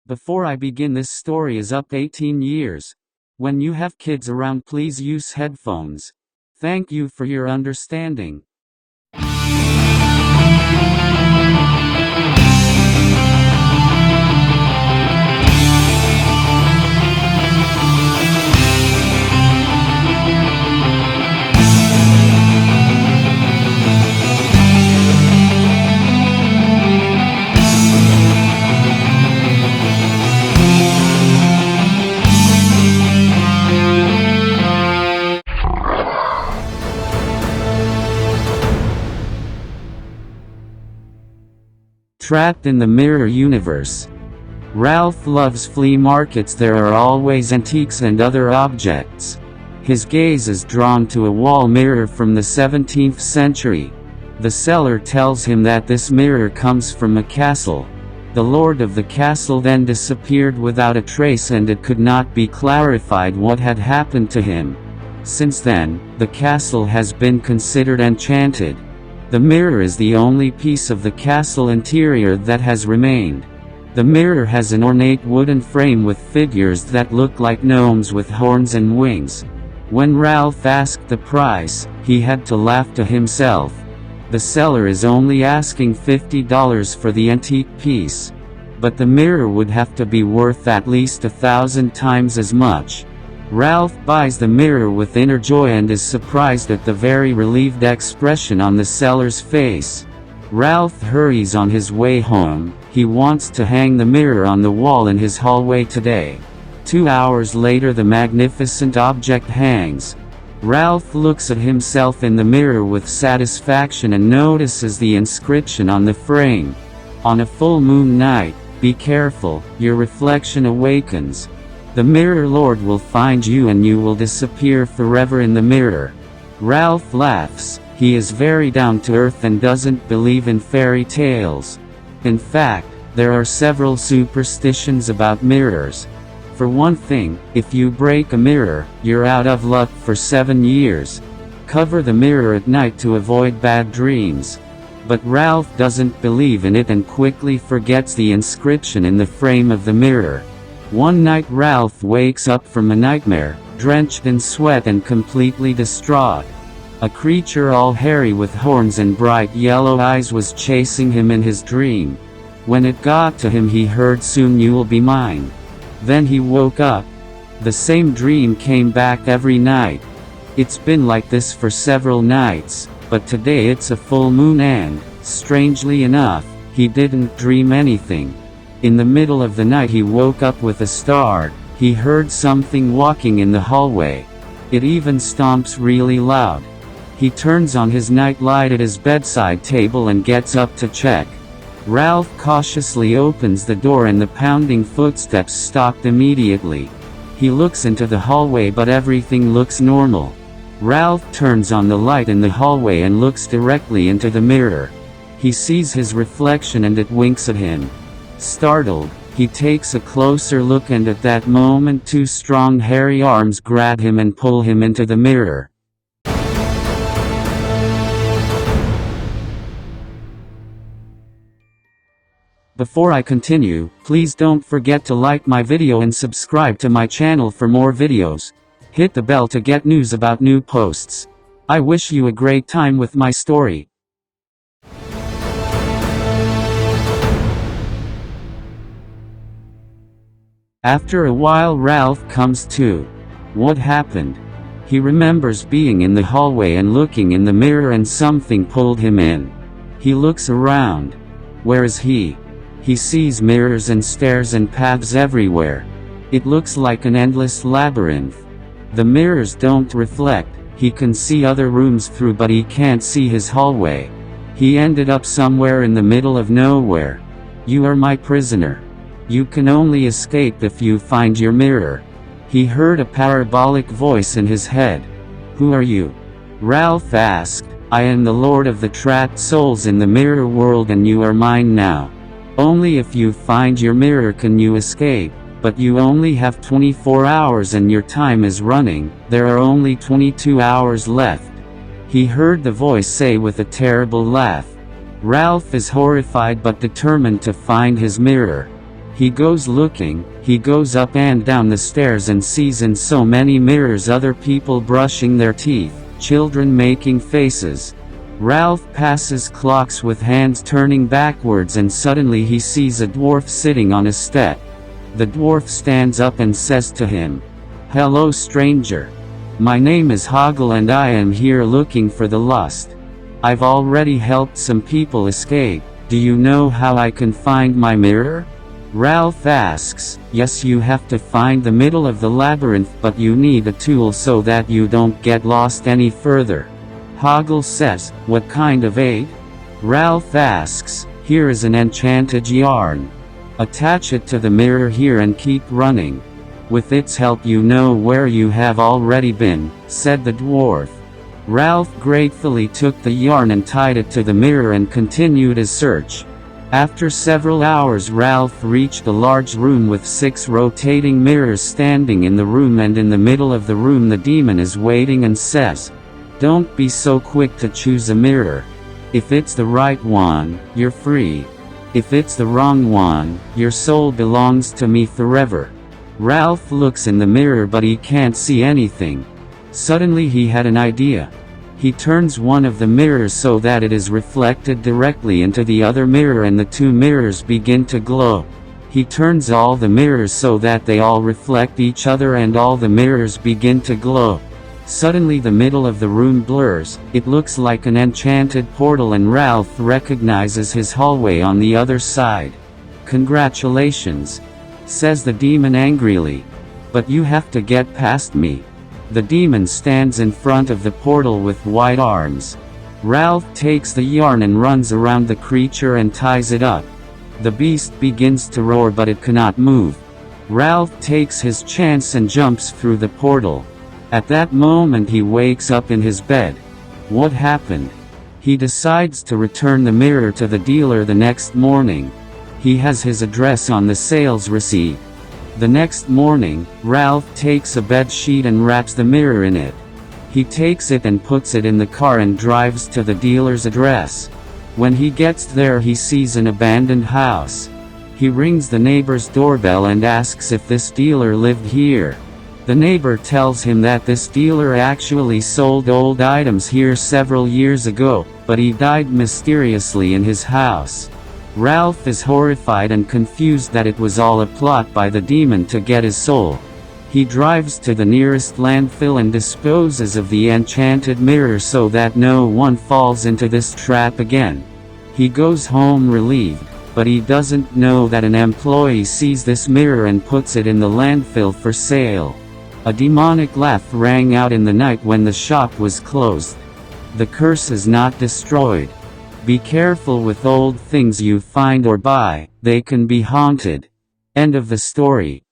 Before I begin, this story is up to 18 years. When you have kids around, please use headphones. Thank you for your understanding. Trapped in the mirror universe. Ralph loves flea markets. There are always antiques and other objects. His gaze is drawn to a wall mirror from the 17th century. The seller tells him that this mirror comes from a castle. The lord of the castle then disappeared without a trace, and it could not be clarified what had happened to him. Since then, the castle has been considered enchanted. The mirror is the only piece of the castle interior that has remained. The mirror has an ornate wooden frame with figures that look like gnomes with horns and wings. When Ralph asked the price, he had to laugh to himself. The seller is only asking $50 for the antique piece. But the mirror would have to be worth at least 1,000 times as much. Ralph buys the mirror with inner joy and is surprised at the very relieved expression on the seller's face. Ralph hurries on his way home. He wants to hang the mirror on the wall in his hallway today. 2 hours later, the magnificent object hangs. Ralph looks at himself in the mirror with satisfaction and notices the inscription on the frame. On a full moon night, be careful, your reflection awakens. The mirror lord will find you and you will disappear forever in the mirror. Ralph laughs. He is very down to earth and doesn't believe in fairy tales. In fact, there are several superstitions about mirrors. For one thing, if you break a mirror, you're out of luck for 7 years. Cover the mirror at night to avoid bad dreams. But Ralph doesn't believe in it and quickly forgets the inscription in the frame of the mirror. One night Ralph wakes up from a nightmare, drenched in sweat and completely distraught. A creature all hairy with horns and bright yellow eyes was chasing him in his dream. When it got to him, he heard, "Soon you'll be mine." Then he woke up. The same dream came back every night. It's been like this for several nights, but today it's a full moon and, strangely enough, he didn't dream anything. In the middle of the night he woke up with a start. He heard something walking in the hallway. It even stomps really loud. He turns on his night light at his bedside table and gets up to check. Ralph cautiously opens the door and the pounding footsteps stopped immediately. He looks into the hallway but everything looks normal. Ralph turns on the light in the hallway and looks directly into the mirror. He sees his reflection and it winks at him. Startled, he takes a closer look, and at that moment 2 strong hairy arms grab him and pull him into the mirror. Before I continue, please don't forget to like my video and subscribe to my channel for more videos. Hit the bell to get news about new posts. I wish you a great time with my story. After a while Ralph comes to. What happened? He remembers being in the hallway and looking in the mirror and something pulled him in. He looks around. Where is he? He sees mirrors and stairs and paths everywhere. It looks like an endless labyrinth. The mirrors don't reflect. He can see other rooms through, but he can't see his hallway. He ended up somewhere in the middle of nowhere. You are my prisoner. You can only escape if you find your mirror. He heard a parabolic voice in his head. Who are you? Ralph asked. I am the lord of the trapped souls in the mirror world and you are mine now. Only if you find your mirror can you escape, but you only have 24 hours and your time is running. There are only 22 hours left. He heard the voice say with a terrible laugh. Ralph is horrified but determined to find his mirror. He goes looking, he goes up and down the stairs and sees in so many mirrors other people brushing their teeth, children making faces. Ralph passes clocks with hands turning backwards, and suddenly he sees a dwarf sitting on a step. The dwarf stands up and says to him, "Hello, stranger. My name is Hoggle and I am here looking for the lost. I've already helped some people escape. Do you know how I can find my mirror?" Ralph asks, "Yes, you have to find the middle of the labyrinth, but you need a tool so that you don't get lost any further." Hoggle says, "What kind of aid?" Ralph asks, "Here is an enchanted yarn. Attach it to the mirror here and keep running. With its help you know where you have already been," said the dwarf. Ralph gratefully took the yarn and tied it to the mirror and continued his search. After several hours, Ralph reached a large room with 6 rotating mirrors standing in the room, and in the middle of the room the demon is waiting and says, "Don't be so quick to choose a mirror. If it's the right one, you're free. If it's the wrong one, your soul belongs to me forever." Ralph looks in the mirror but he can't see anything. Suddenly he had an idea. He turns one of the mirrors so that it is reflected directly into the other mirror and the 2 mirrors begin to glow. He turns all the mirrors so that they all reflect each other and all the mirrors begin to glow. Suddenly the middle of the room blurs, it looks like an enchanted portal, and Ralph recognizes his hallway on the other side. "Congratulations," says the demon angrily. "But you have to get past me." The demon stands in front of the portal with wide arms. Ralph takes the yarn and runs around the creature and ties it up. The beast begins to roar but it cannot move. Ralph takes his chance and jumps through the portal. At that moment he wakes up in his bed. What happened? He decides to return the mirror to the dealer the next morning. He has his address on the sales receipt. The next morning, Ralph takes a bed sheet and wraps the mirror in it. He takes it and puts it in the car and drives to the dealer's address. When he gets there he sees an abandoned house. He rings the neighbor's doorbell and asks if this dealer lived here. The neighbor tells him that this dealer actually sold old items here several years ago, but he died mysteriously in his house. Ralph is horrified and confused that it was all a plot by the demon to get his soul. He drives to the nearest landfill and disposes of the enchanted mirror so that no one falls into this trap again. He goes home relieved, but he doesn't know that an employee sees this mirror and puts it in the landfill for sale. A demonic laugh rang out in the night when the shop was closed. The curse is not destroyed. Be careful with old things you find or buy, they can be haunted. End of the story.